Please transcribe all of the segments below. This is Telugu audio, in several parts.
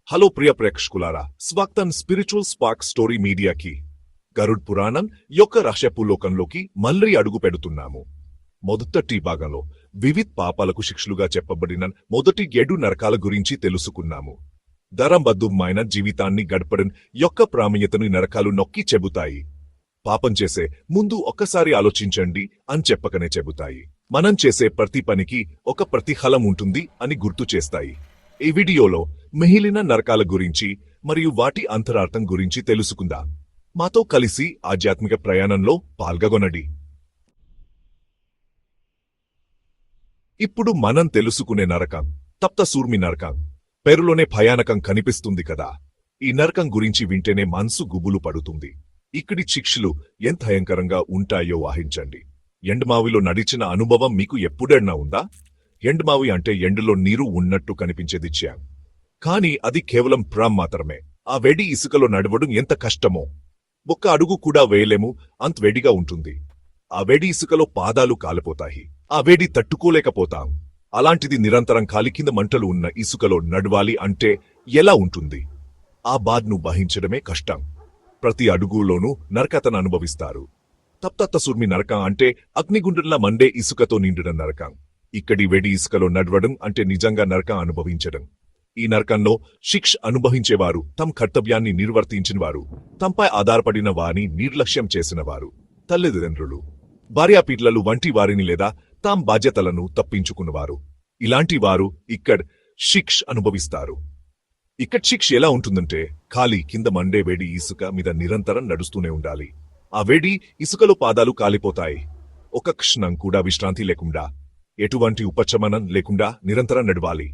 హలో ప్రియ ప్రేక్షకులారా, స్వాగతం స్పిరిచువల్ స్పార్క్ స్టోరీ మీడియాకి. గరుడ్ పురాణం యొక్క రహస్యపు లోకంలోకి మళ్ళీ అడుగు పెడుతున్నాము. మొదటి భాగంలో వివిధ పాపాలకు శిక్షలుగా చెప్పబడిన మొదటి 7 నరకాల గురించి తెలుసుకున్నాము. ధర్మబద్ధమైన జీవితాన్ని గడపడం యొక్క ప్రాముఖ్యతను నరకాలు నొక్కి చెబుతాయి. పాపం చేసే ముందు ఒక్కసారి ఆలోచించండి అని చెప్పకనే చెబుతాయి. మనం చేసే ప్రతి పనికి ఒక ప్రతిఫలం ఉంటుంది అని గుర్తు చేస్తాయి. ఈ వీడియోలో మిగిలిన నరకాల గురించి మరియు వాటి అంతరార్థం గురించి తెలుసుకుందాం. మాతో కలిసి ఆధ్యాత్మిక ప్రయాణంలో పాల్గొనండి. ఇప్పుడు మనం తెలుసుకునే నరకం తప్తసూర్మి నరకం. పేరులోనే భయానకం కనిపిస్తుంది కదా. ఈ నరకం గురించి వింటేనే మనసు గుబులు పడుతుంది. ఇక్కడి శిక్షలు ఎంత భయంకరంగా ఉంటాయో ఊహించండి. ఎండమావిలో నడిచిన అనుభవం మీకు ఎప్పుడైనా ఉందా? ఎండమావి అంటే ఎండలో నీరు ఉన్నట్టు కనిపించేది చ్యాం. కాని అది కేవలం ప్రామ్ మాత్రమే. ఆ వేడి ఇసుకలో నడవడం ఎంత కష్టమో. ఒక్క అడుగు కూడా వేయలేము, అంత వేడిగా ఉంటుంది. ఆ వేడి ఇసుకలో పాదాలు కాలిపోతాయి. ఆ వేడి తట్టుకోలేకపోతాం. అలాంటిది నిరంతరం కాలి కింద మంటలు ఉన్న ఇసుకలో నడవాలి అంటే ఎలా ఉంటుంది? ఆ బాధను వహించడమే కష్టం. ప్రతి అడుగులోనూ నరకతను అనుభవిస్తారు. తప్తసూర్మి నరకం అంటే అగ్నిగుండంలా మండే ఇసుకతో నిండిన నరకం. ఇక్కడి వేడి ఇసుకలో నడవడం అంటే నిజంగా నరకం అనుభవించడం. ఈ నరకంలో శిక్ష అనుభవించేవారు తమ కర్తవ్యాన్ని నిర్వర్తించినవారు, తమపై ఆధారపడిన వారిని నిర్లక్ష్యం చేసినవారు, తల్లిదండ్రులు, భార్యాపిల్లలు వంటి వారిని లేదా తాం బాధ్యతలను తప్పించుకున్నవారు. ఇలాంటి వారు ఇక్కడ శిక్ష అనుభవిస్తారు. ఇక్కడ శిక్ష ఎలా ఉంటుందంటే ఖాళీ కింద మండే వేడి ఇసుక మీద నిరంతరం నడుస్తూనే ఉండాలి. ఆ వేడి ఇసుకలో పాదాలు కాలిపోతాయి. ఒక క్షణం కూడా విశ్రాంతి లేకుండా, ఎటువంటి ఉపశమనం లేకుండా నిరంతరం నడవాలి.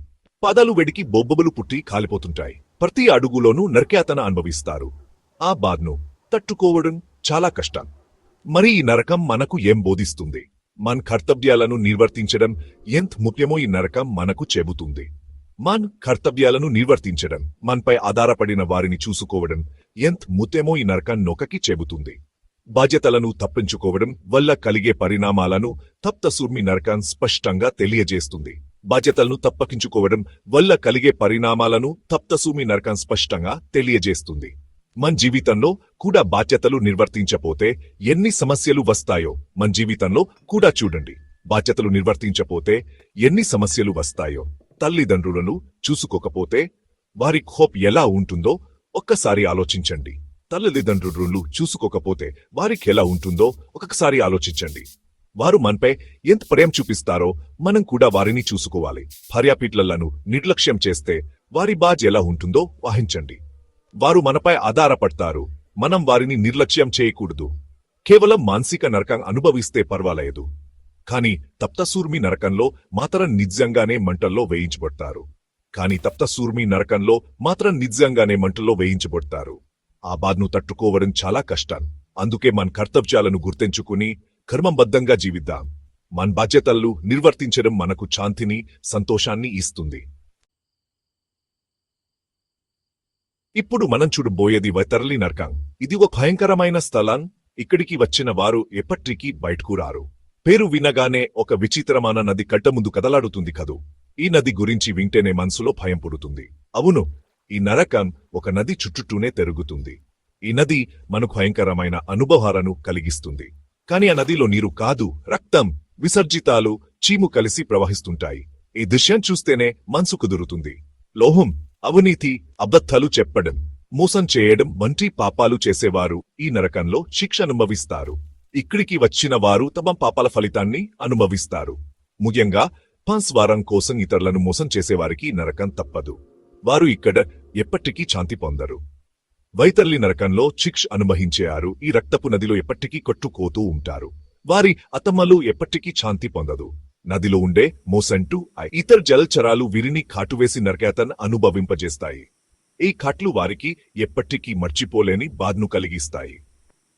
పాదాలు వేడికి బొబ్బలు పుట్టి కాలిపోతుంటాయి. ప్రతి అడుగులోనూ నరకయాతన అనుభవిస్తారు. ఆ బాధను తట్టుకోవడం చాలా కష్టం. మరి ఈ నరకం మనకు ఏం బోధిస్తుంది? మన కర్తవ్యాలను నిర్వర్తించడం ఎంత ముఖ్యమో ఈ నరకం మనకు చెబుతుంది. మన కర్తవ్యాలను నిర్వర్తించడం, మనపై ఆధారపడిన వారిని చూసుకోవడం ఎంత ముఖ్యమో ఈ నరకం నొకకి చెబుతుంది. బాధ్యతలను తప్పించుకోవడం వల్ల కలిగే పరిణామాలను తప్తసూర్మి నరకం స్పష్టంగా తెలియజేస్తుంది. బాధ్యతలను తప్పించుకోవడం వల్ల కలిగే పరిణామాలను తప్తసూర్మి నరకం స్పష్టంగా తెలియజేస్తుంది. మన జీవితంలో కూడా బాధ్యతలు నిర్వర్తించపోతే ఎన్ని సమస్యలు వస్తాయో మన జీవితంలో కూడా చూడండి. బాధ్యతలు నిర్వర్తించపోతే ఎన్ని సమస్యలు వస్తాయో. తల్లిదండ్రులను చూసుకోకపోతే వారి కోపం ఎలా ఉంటుందో ఒక్కసారి ఆలోచించండి. తల్లిదండ్రులు చూసుకోకపోతే వారికి ఎలా ఉంటుందో ఒకసారి ఆలోచించండి. వారు మనపై ఎంత ప్రేమ చూపిస్తారో మనం కూడా వారిని చూసుకోవాలి. భార్యాపిల్లలను నిర్లక్ష్యం చేస్తే వారి బాధ ఎలా ఉంటుందో ఊహించండి. వారు మనపై ఆధారపడతారు, మనం వారిని నిర్లక్ష్యం చేయకూడదు. కేవలం మానసిక నరకం అనుభవిస్తే పర్వాలేదు. కాని తప్తసూర్మి నరకంలో మాత్రం నిజంగానే మంటల్లో వేయించబడతారు. ఆ బాధను తట్టుకోవడం చాలా కష్టం. అందుకే మన కర్తవ్యాలను గుర్తించుకుని కర్మబద్ధంగా జీవిద్దాం. మన బాధ్యతలను నిర్వర్తించడం మనకు శాంతిని, సంతోషాన్ని ఇస్తుంది. ఇప్పుడు మనం చూడబోయేది వైతరలి నరకం. ఇది ఒక భయంకరమైన స్థలం. ఇక్కడికి వచ్చిన వారు ఎప్పటికీ బయటకు రారు. పేరు వినగానే ఒక విచిత్రమైన నది కట్ట ముందు కదలాడుతుంది కదూ. ఈ నది గురించి వింటేనే మనసులో భయం పుడుతుంది. అవును, ఈ నరకం ఒక నది చుట్టూనే తిరుగుతుంది. ఈ నది మనకు భయంకరమైన అనుభవాలను కలిగిస్తుంది. కాని ఆ నదిలో నీరు కాదు, రక్తం, విసర్జితాలు, చీము కలిసి ప్రవహిస్తుంటాయి. ఈ దృశ్యం చూస్తేనే మనసు కుదురుతుంది. లోహం, అవినీతి, అబద్ధాలు చెప్పడం, మోసం చేయడం వంటి పాపాలు చేసేవారు ఈ నరకంలో శిక్ష అనుభవిస్తారు. ఇక్కడికి వచ్చిన వారు తమ పాపాల ఫలితాన్ని అనుభవిస్తారు. ముఖ్యంగా పాస్వారం కోసం ఇతరులను మోసం చేసేవారికి నరకం తప్పదు. వారు ఇక్కడ ఎప్పటికీ శాంతి పొందరు. వైతర్లి నరకంలో శిక్ష అనుభవించేవారు ఈ రక్తపు నదిలో ఎప్పటికీ కొట్టుకోతూ ఉంటారు. వారి ఆత్మలు ఎప్పటికీ శాంతి పొందదు. నదిలో ఉండే మోసంటూ ఇతర జలచరాలు వీరిని కాటువేసి నరకయాతన అనుభవింపజేస్తాయి. ఈ కాట్లు వారికి ఎప్పటికీ మర్చిపోలేని బాధను కలిగిస్తాయి.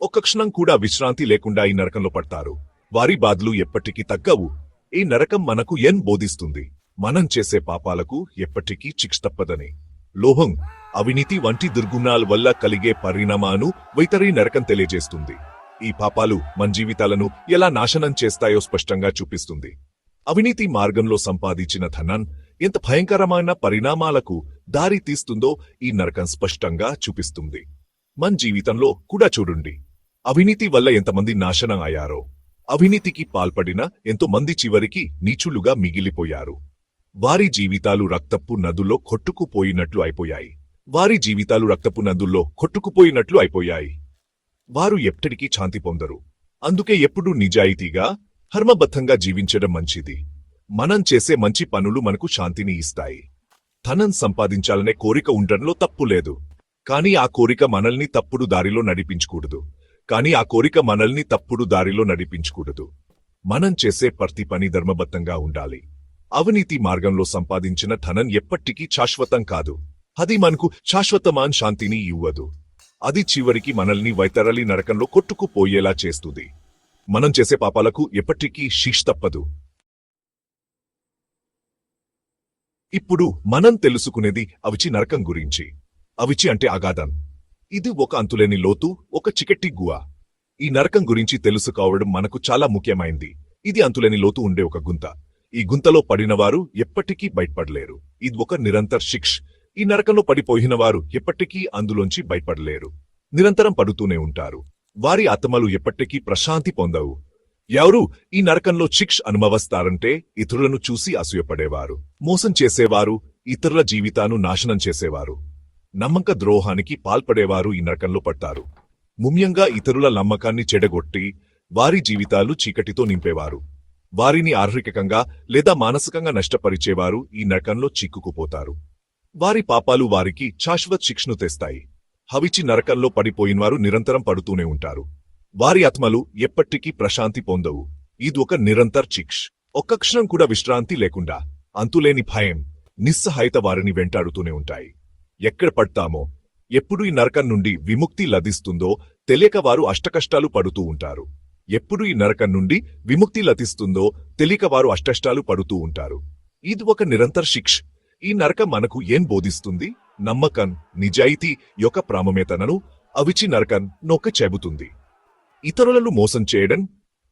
ఒక్క క్షణం కూడా విశ్రాంతి లేకుండా ఈ నరకంలో పడతారు. వారి బాధలు ఎప్పటికీ తగ్గవు. ఈ నరకం మనకు ఏం బోధిస్తుంది? మనం చేసే పాపాలకు ఎప్పటికీ శిక్ష తప్పదని. లోహం, అవినీతి వంటి దుర్గుణాల వల్ల కలిగే పరిణామాలను వైతరి నరకం తెలియజేస్తుంది. ఈ పాపాలు మన జీవితాలను ఎలా నాశనం చేస్తాయో స్పష్టంగా చూపిస్తుంది. అవినీతి మార్గంలో సంపాదించిన ధనం ఎంత భయంకరమైన పరిణామాలకు దారి తీస్తుందో ఈ నరకం స్పష్టంగా చూపిస్తుంది. మన జీవితంలో కూడా చూడండి, అవినీతి వల్ల ఎంతమంది నాశనం అయ్యారో, అవినీతికి పాల్పడిన ఎంతో మంది చివరికి నీచులుగా మిగిలిపోయారు. వారి జీవితాలు రక్తపు నదుల్లో కొట్టుకుపోయినట్లు అయిపోయాయి. వారి జీవితాలు రక్తపు నదుల్లో కొట్టుకుపోయినట్లు అయిపోయాయి. వారు ఎప్పటికీ శాంతి పొందరు. అందుకే ఎప్పుడూ నిజాయితీగా, ధర్మబద్ధంగా జీవించడం మంచిది. మనం చేసే మంచి పనులు మనకు శాంతిని ఇస్తాయి. ధనం సంపాదించాలనే కోరిక ఉండడంలో తప్పు లేదు. కానీ ఆ కోరిక మనల్ని తప్పుడు దారిలో నడిపించకూడదు. మనం చేసే ప్రతి పని ధర్మబద్ధంగా ఉండాలి. అవినీతి మార్గంలో సంపాదించిన ధనం ఎప్పటికీ శాశ్వతం కాదు. అది మనకు శాశ్వతమైన శాంతిని ఇవ్వదు. అది చివరికి మనల్ని వైతరలి నరకంలో కొట్టుకుపోయేలా చేస్తుంది. మనం చేసే పాపాలకు ఎప్పటికీ శిక్ష తప్పదు. ఇప్పుడు మనం తెలుసుకునేది అవిచి నరకం గురించి. అవిచి అంటే అగాధం. ఇది ఒక అంతులేని లోతు, ఒక చికెట్టి గుహ. ఈ నరకం గురించి తెలుసుకోవడం మనకు చాలా ముఖ్యమైంది. ఇది అంతులేని లోతు ఉండే ఒక గుంత. ఈ గుంతలో పడినవారు ఎప్పటికీ బయటపడలేరు. ఇది ఒక నిరంతర శిక్ష. ఈ నరకంలో పడిపోయినవారు ఎప్పటికీ అందులోంచి బయటపడలేరు. నిరంతరం పడుతూనే ఉంటారు. వారి ఆత్మలు ఎప్పటికీ ప్రశాంతి పొందవు. ఎవరు ఈ నరకంలో శిక్ష అనుభవిస్తారంటే ఇతరులను చూసి అసూయపడేవారు, మోసం చేసేవారు, ఇతరుల జీవితాను నాశనం చేసేవారు, నమ్మక ద్రోహానికి పాల్పడేవారు ఈ నరకంలో పడతారు. ముఖ్యంగా ఇతరుల నమ్మకాన్ని చెడగొట్టి వారి జీవితాలు చీకటితో నింపేవారు, వారిని ఆర్థికంగా లేదా మానసికంగా నష్టపరిచేవారు ఈ నరకంలో చిక్కుకుపోతారు. వారి పాపాలు వారికి శాశ్వత శిక్షను తెస్తాయి. హవిచి నరకంలో పడిపోయినవారు నిరంతరం పడుతూనే ఉంటారు. వారి ఆత్మలు ఎప్పటికీ ప్రశాంతి పొందవు. ఇది ఒక నిరంతర శిక్ష. ఒక్క క్షణం కూడా విశ్రాంతి లేకుండా అంతులేని భయం, నిస్సహాయత వారిని వెంటాడుతూనే ఉంటాయి. ఎక్కడ పడతామో, ఎప్పుడు ఈ నరకం నుండి విముక్తి లభిస్తుందో తెలియక వారు అష్టకష్టాలు పడుతూ ఉంటారు. ఎప్పుడు ఈ నరకం నుండి విముక్తి లభిస్తుందో తెలియక వారు అష్టకష్టాలు పడుతూ ఉంటారు. ఇది ఒక నిరంతర శిక్ష. ఈ నరకం మనకు ఏం బోధిస్తుంది? నమ్మకం, నిజాయితీ యొక్క ప్రాముఖ్యతను అవిచి నరకం నొక్కి చెబుతుంది. ఇతరులను మోసం చేయడం,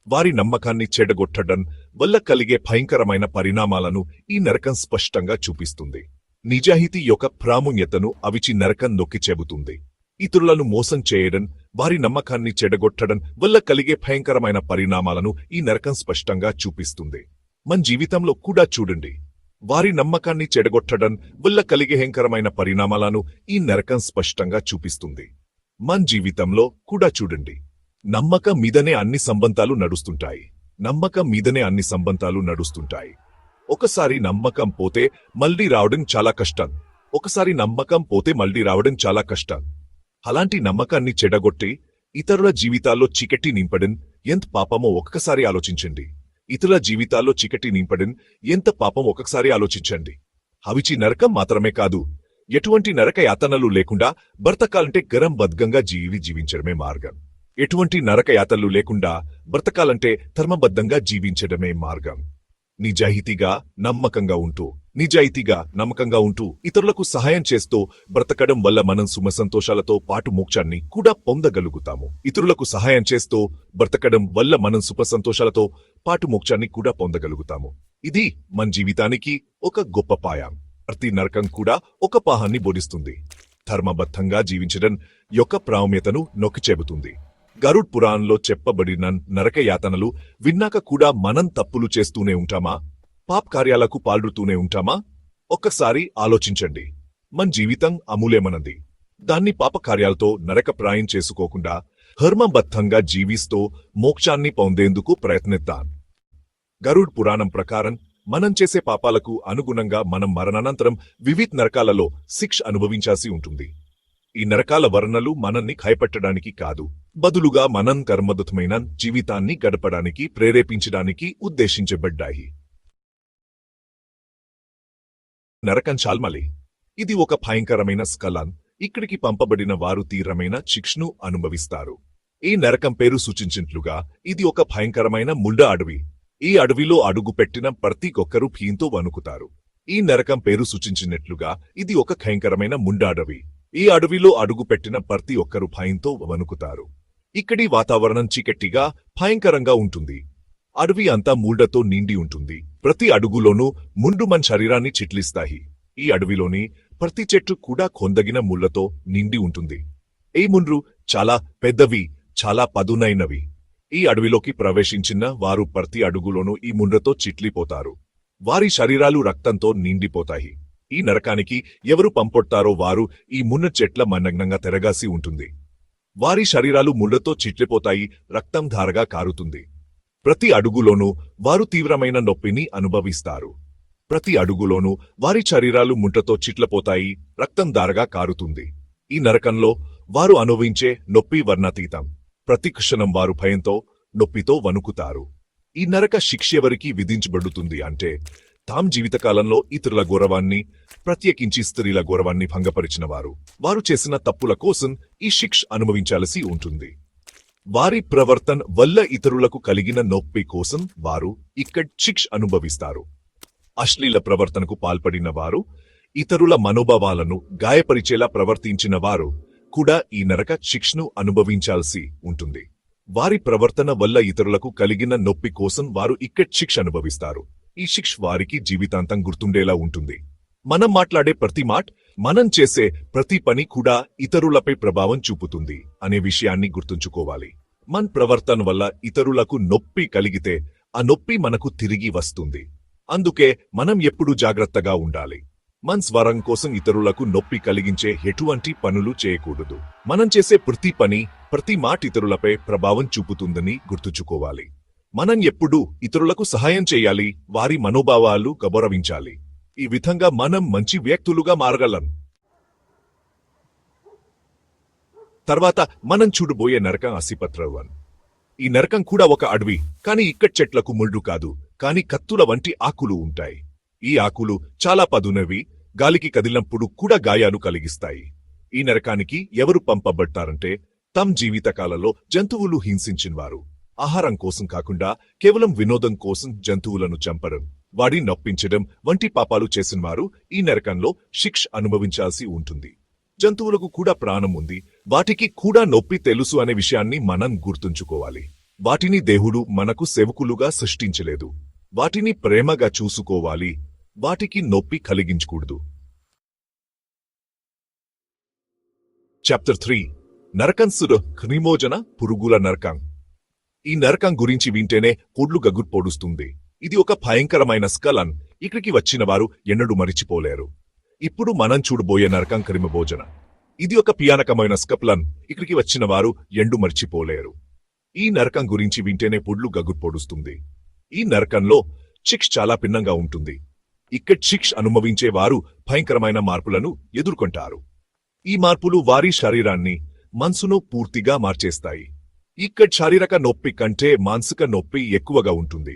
వారి నమ్మకాన్ని చెడగొట్టడం వల్ల కలిగే భయంకరమైన పరిణామాలను ఈ నరకం స్పష్టంగా చూపిస్తుంది. నిజాయితీ యొక్క ప్రాముఖ్యతను అవిచి నరకం నొక్కి చెబుతుంది. ఇతరులను మోసం చేయడం, వారి నమ్మకాన్ని చెడగొట్టడం వల్ల కలిగే భయంకరమైన పరిణామాలను ఈ నరకం స్పష్టంగా చూపిస్తుంది. మన జీవితంలో కూడా చూడండి, వారి నమ్మకాన్ని చెడగొట్టడం వల్ల కలిగే భయంకరమైన పరిణామాలను ఈ నరకం స్పష్టంగా చూపిస్తుంది. మన జీవితంలో కూడా చూడండి, నమ్మకం మీదనే అన్ని సంబంధాలు నడుస్తుంటాయి. ఒకసారి నమ్మకం పోతే మళ్లీ రావడం చాలా కష్టం. అలాంటి నమ్మకాన్ని చెడగొట్టి ఇతరుల జీవితాల్లో చీకటి నింపడం ఎంత పాపమో ఒక్కసారి ఆలోచించండి. అవిచి నరకం మాత్రమే కాదు, ఎటువంటి నరక యాతనలు లేకుండా బ్రతకాలంటే ధర్మబద్ధంగా జీవించడమే మార్గం. ధర్మబద్ధంగా జీవించడమే మార్గం. నిజాయితీగా నమ్మకంగా ఉంటూ ఇతరులకు సహాయం చేస్తూ బ్రతకడం వల్ల మనం సుఖ సంతోషాలతో పాటు మోక్షాన్ని కూడా పొందగలుగుతాము. ఇది మన జీవితానికి ఒక గొప్ప పాయం. ప్రతి నరకం కూడా ఒక పాహాన్ని బోధిస్తుంది. ధర్మబద్ధంగా జీవించడం యొక్క ప్రాముఖ్యతను నొక్కి చెబుతుంది. గరుడ్ పురాణంలో చెప్పబడిన నరక యాతనలు విన్నాక కూడా మనం తప్పులు చేస్తూనే ఉంటామా? పాప కార్యాలకు పాల్పడుతూనే ఉంటామా? ఒక్కసారి ఆలోచించండి. మన జీవితం అమూల్యమైనది. దాన్ని పాప కార్యాలతో నరకప్రాయం చేసుకోకుండా ధర్మబద్ధంగా జీవిస్తూ మోక్షాన్ని పొందేందుకు ప్రయత్నిద్దాం. గరుడ్ పురాణం ప్రకారం మనం చేసే పాపాలకు అనుగుణంగా మనం మరణానంతరం వివిధ నరకాలలో శిక్ష అనుభవించాల్సి ఉంటుంది. ఈ నరకాల వర్ణనలు మనల్ని భయపెట్టడానికి కాదు, బదులుగా మనం కర్మదత్తమైన జీవితాన్ని గడపడానికి ప్రేరేపించడానికి ఉద్దేశించబడ్డాయి. నరకం చాల్మలి. ఇది ఒక భయంకరమైన స్కలన్. ఇక్కడికి పంపబడిన వారు తీవ్రమైన శిక్షను అనుభవిస్తారు. ఈ నరకం పేరు సూచించినట్లుగా ఇది ఒక భయంకరమైన ముళ్ళ అడవి. ఈ అడవిలో అడుగు పెట్టిన ప్రతి ఒక్కరూ భయంతో వణుకుతారు. ఈ నరకం పేరు సూచించినట్లుగా ఇది ఒక భయంకరమైన ముండ అడవి. ఈ అడవిలో అడుగు పెట్టిన ప్రతి ఒక్కరూ భయంతో వణుకుతారు. ఇక్కడి వాతావరణం చీకటిగా భయంకరంగా ఉంటుంది. అడవి అంతా ముళ్ళతో నిండి ఉంటుంది. ప్రతి అడుగులోనూ ముండు మన శరీరాన్ని చిట్లిస్తాయి. ఈ అడవిలోని ప్రతి చెట్టు కూడా కొందగిన ముళ్లతో నిండి ఉంటుంది. ఈ ముళ్ళు చాలా పెద్దవి, చాలా పదునైనవి. ఈ అడవిలోకి ప్రవేశించిన వారు ప్రతి అడుగులోనూ ఈ ముళ్ళతో చిట్లిపోతారు. వారి శరీరాలు రక్తంతో నిండిపోతాయి. ఈ నరకానికి ఎవరు పంపొడతారో వారు ఈ మున్న చెట్ల మన్నగ్నంగా తెరగాసి ఉంటుంది. వారి శరీరాలు ముళ్లతో చిట్లిపోతాయి, రక్తం ధారగా కారుతుంది. ప్రతి అడుగులోనూ వారు తీవ్రమైన నొప్పిని అనుభవిస్తారు. ప్రతి అడుగులోనూ వారి శరీరాలు ముంటతో చిట్లపోతాయి, రక్తం ధారగా కారుతుంది. ఈ నరకంలో వారు అనుభవించే నొప్పి వర్ణాతీతం. ప్రతి క్షణం వారు భయంతో, నొప్పితో వణుకుతారు. ఈ నరక శిక్ష ఎవరికి విధించబడుతుంది అంటే, తాం జీవితకాలంలో ఇతరుల గౌరవాన్ని, ప్రత్యేకించి స్త్రీల గౌరవాన్ని భంగపరిచిన వారు చేసిన తప్పుల కోసం ఈ శిక్ష అనుభవించాల్సి ఉంటుంది. వారి ప్రవర్తన వల్ల ఇతరులకు కలిగిన నొప్పి కోసం వారు ఇక్కడ శిక్ష అనుభవిస్తారు. అశ్లీల ప్రవర్తనకు పాల్పడిన వారు, ఇతరుల మనోభావాలను గాయపరిచేలా ప్రవర్తించిన వారు కూడా ఈ నరక శిక్షను అనుభవించాల్సి ఉంటుంది. వారి ప్రవర్తన వల్ల ఇతరులకు కలిగిన నొప్పి కోసం వారు ఇక్కడ శిక్ష అనుభవిస్తారు. ఈ శిక్ష వారికి జీవితాంతం గుర్తుండేలా ఉంటుంది. మనం మాట్లాడే ప్రతి మాట, మనం చేసే ప్రతి పని కూడా ఇతరులపై ప్రభావం చూపుతుంది అనే విషయాన్ని గుర్తుంచుకోవాలి. మన ప్రవర్తన వల్ల ఇతరులకు నొప్పి కలిగితే ఆ నొప్పి మనకు తిరిగి వస్తుంది. అందుకే మనం ఎప్పుడూ జాగ్రత్తగా ఉండాలి. మన స్వరం కోసం ఇతరులకు నొప్పి కలిగించే ఎటువంటి పనులు చేయకూడదు. మనం చేసే ప్రతి పని, ప్రతి మాట ఇతరులపై ప్రభావం చూపుతుందని గుర్తుంచుకోవాలి. మనం ఎప్పుడూ ఇతరులకు సహాయం చేయాలి, వారి మనోభావాలు గౌరవించాలి. ఈ విధంగా మనం మంచి వ్యక్తులుగా మారగలం. తర్వాత మనం చూడబోయే నరకం అసిపత్రవన్. ఈ నరకం కూడా ఒక అడవి, కాని ఇక్కడ చెట్లకు ముళ్ళు కాదు, కాని కత్తుల వంటి ఆకులు ఉంటాయి. ఈ ఆకులు చాలా పదునవి, గాలికి కదిలినప్పుడు కూడా గాయాలు కలిగిస్తాయి. ఈ నరకానికి ఎవరు పంపబడతారంటే, తమ జీవితకాలంలో జంతువులు హింసించినవారు. ఆహారం కోసం కాకుండా కేవలం వినోదం కోసం జంతువులను చంపడం, వాడిని నొప్పించడం వంటి పాపాలు చేసినవారు ఈ నరకంలో శిక్ష అనుభవించాల్సి ఉంటుంది. జంతువులకు కూడా ప్రాణం ఉంది, వాటికి కూడా నొప్పి తెలుసు అనే విషయాన్ని మనం గుర్తుంచుకోవాలి. వాటిని దేవుడు మనకు సేవకులుగా సృష్టించలేదు. వాటిని ప్రేమగా చూసుకోవాలి, వాటికి నొప్పి కలిగించకూడదు. చాప్టర్ 3 నరకం సుర క్రిమోజన పురుగుల నరకం. ఈ నరకం గురించి వింటేనే పొడ్లు గగురు పొడుస్తుంది. ఇది ఒక భయంకరమైన స్కలన్. ఇక్కడికి వచ్చిన వారు ఎన్నడూ మరిచిపోలేరు. ఇప్పుడు మనం చూడబోయే నరకం క్రిమభోజన. ఇది ఒక భయానకమైన స్కప్లన్. ఇక్కడికి వచ్చిన వారు ఎండు మర్చిపోలేరు. ఈ నరకం గురించి వింటేనే పొడ్లు గగురు పొడుస్తుంది. ఈ నరకంలో శిక్ష చాలా భిన్నంగా ఉంటుంది. ఇక్కడ శిక్ష అనుభవించే వారు భయంకరమైన మార్పులను ఎదుర్కొంటారు. ఈ మార్పులు వారి శరీరాన్ని, మనసును పూర్తిగా మార్చేస్తాయి. ఇక్కడ శారీరక నొప్పి కంటే మానసిక నొప్పి ఎక్కువగా ఉంటుంది.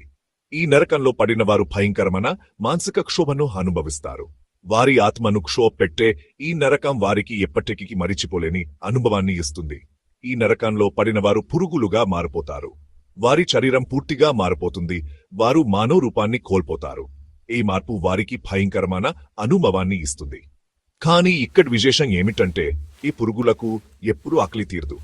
ఈ నరకంలో పడిన వారు భయంకరమైన మానసిక క్షోభను అనుభవిస్తారు. వారి ఆత్మను క్షోభ పెట్టే ఈ నరకం వారికి ఎప్పటికీ మరిచిపోలేని అనుభవాన్ని ఇస్తుంది. ఈ నరకంలో పడినవారు పురుగులుగా మారిపోతారు. వారి శరీరం పూర్తిగా మారిపోతుంది. వారు మానవ రూపాన్ని కోల్పోతారు. ఈ మార్పు వారికి భయంకరమైన అనుభవాన్ని ఇస్తుంది. కానీ ఇక్కడ విశేషం ఏమిటంటే, ఈ పురుగులకు ఎప్పుడూ ఆకలి తీరదు.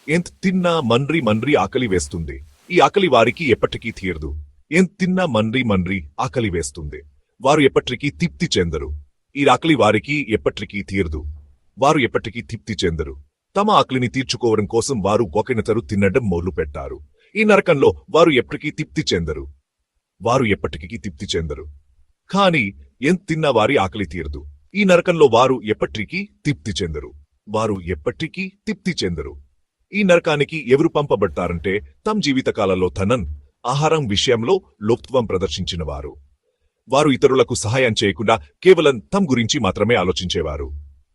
ఎంత తిన్నా మండ్రి ఆకలి వేస్తుంది. ఈ ఆకలి వారికి ఎప్పటికీ తీరదు. ఎంత తిన్నా మండ్రి ఆకలి వేస్తుంది. వారు ఎప్పటికీ తృప్తి చెందరు. ఈ ఆకలి వారికి ఎప్పటికీ తీరదు. వారు ఎప్పటికీ తృప్తి చెందరు. తమ ఆకలిని తీర్చుకోవడం కోసం వారు ఒకరినొకరు తినడం మొదలు పెట్టారు. ఈ నరకంలో వారు ఎప్పటికీ తృప్తి చెందరు. వారు ఎప్పటికీ తృప్తి చెందరు. కాని ఎంత తిన్నా వారి ఆకలి తీరదు. ఈ నరకంలో వారు ఎప్పటికీ తృప్తి చెందరు. వారు ఎప్పటికీ తృప్తి చెందరు. ఈ నరకానికి ఎవరు పంపబడతారంటే, తమ జీవితకాలంలో ధనం, ఆహారం విషయంలో లోప్త్వం ప్రదర్శించిన వారు. వారు ఇతరులకు సహాయం చేయకుండా కేవలం తమ గురించి మాత్రమే ఆలోచించేవారు.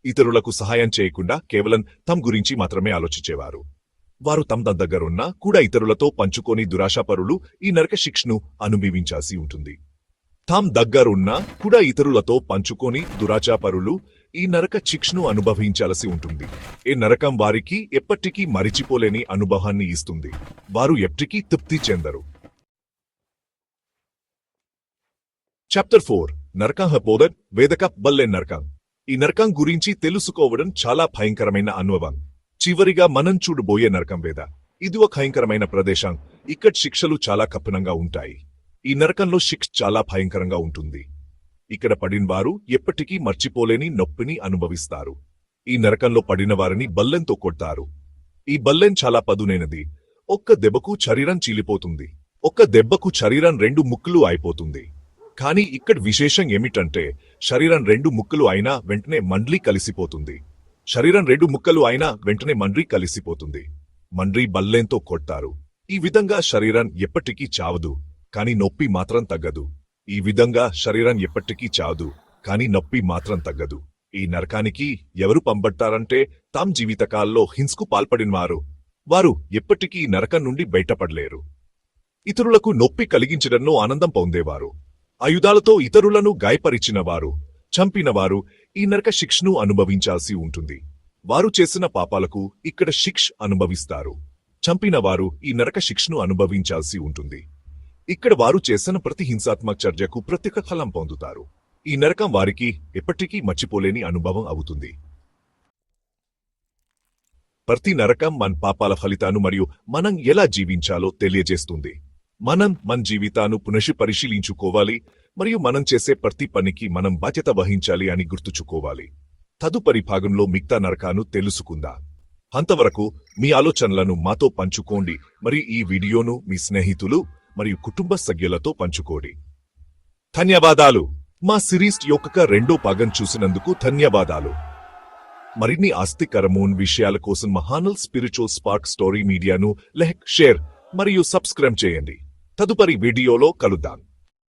ఇతరులకు సహాయం చేయకుండా కేవలం తమ గురించి మాత్రమే ఆలోచించేవారు. వారు తమ దగ్గరున్నా కూడా ఇతరులతో పంచుకొని దురాశాపరులు ఈ నరక శిక్షను అనుభవించాల్సి ఉంటుంది. తాం దగ్గరున్నా కూడా ఇతరులతో పంచుకొని దురాచాపరులు ఈ నరక శిక్షను అనుభవించాల్సి ఉంటుంది. ఈ నరకం వారికి ఎప్పటికీ మరిచిపోలేని అనుభవాన్ని ఇస్తుంది. వారు ఎప్పటికీ తృప్తి చెందరు. చాప్టర్ 4 నరకం హపోదర్ వేదక బల్లె నరకం. ఈ నరకం గురించి తెలుసుకోవడం చాలా భయంకరమైన అనుభవం. చివరిగా మనం చూడబోయే నరకం వేద. ఇది ఒక భయంకరమైన ప్రదేశం. ఇక్కడ శిక్షలు చాలా కఠినంగా ఉంటాయి. ఈ నరకంలో శిక్ష చాలా భయంకరంగా ఉంటుంది. ఇక్కడ పడినవారు ఎప్పటికీ మర్చిపోలేని నొప్పిని అనుభవిస్తారు. ఈ నరకంలో పడిన వారిని బల్లెంతో కొడతారు. ఈ బల్లెం చాలా పదునైనది. ఒక్క దెబ్బకు శరీరం చీలిపోతుంది. ఒక్క దెబ్బకు శరీరం 2 ముక్కలు అయిపోతుంది. కానీ ఇక్కడ విశేషం ఏమిటంటే శరీరం 2 ముక్కలు అయినా వెంటనే మండ్లి కలిసిపోతుంది. శరీరం 2 ముక్కలు అయినా వెంటనే మండ్రి కలిసిపోతుంది. మండ్రి బల్లెంతో కొడతారు. ఈ విధంగా శరీరం ఎప్పటికీ చావదు, కాని నొప్పి మాత్రం తగ్గదు. ఈ విధంగా శరీరం ఎప్పటికీ చావదు, కాని నొప్పి మాత్రం తగ్గదు. ఈ నరకానికి ఎవరు పంపబడతారంటే తాం జీవితకాల్లో హింసకు పాల్పడినవారు. వారు ఎప్పటికీ ఈ నరకం నుండి బయటపడలేరు. ఇతరులకు నొప్పి కలిగించడంలో ఆనందం పొందేవారు, ఆయుధాలతో ఇతరులను గాయపరిచినవారు, చంపినవారు ఈ నరక శిక్షను అనుభవించాల్సి ఉంటుంది. వారు చేసిన పాపాలకు ఇక్కడ శిక్ష అనుభవిస్తారు. చంపినవారు ఈ నరక శిక్షను అనుభవించాల్సి ఉంటుంది. ఇక్కడ వారు చేసిన ప్రతి హింసాత్మక చర్యకు ప్రత్యేక ఫలం పొందుతారు. ఈ నరకం వారికి ఎప్పటికీ మర్చిపోలేని అనుభవం అవుతుంది. ప్రతి నరకం మన పాపాల ఫలితాను మరియు మనం ఎలా జీవించాలో తెలియజేస్తుంది. మనం మన జీవితాన్ని పునఃపరిశీలించుకోవాలి మరియు మనం చేసే ప్రతి పనికి మనం బాధ్యత వహించాలి అని గుర్తుంచుకోవాలి. తదుపరి భాగంలో మిగతా నరకాను తెలుసుకుందాం. అంతవరకు మీ ఆలోచనలను మాతో పంచుకోండి మరియు ఈ వీడియోను మీ స్నేహితులు మరియు కుటుంబ సభ్యులతో పంచుకోండి. ధన్యవాదాలు. మా సిరీస్ యొక్క 2వ భాగం చూసినందుకు ధన్యవాదాలు. మరిన్ని ఆసక్తికరమైన విషయాల కోసం మహానల్ స్పిరిచువల్ స్పార్క్ స్టోరీ మీడియాను లైక్, షేర్ మరియు సబ్స్క్రైబ్ చేయండి. తదుపరి వీడియోలో కలుద్దాం.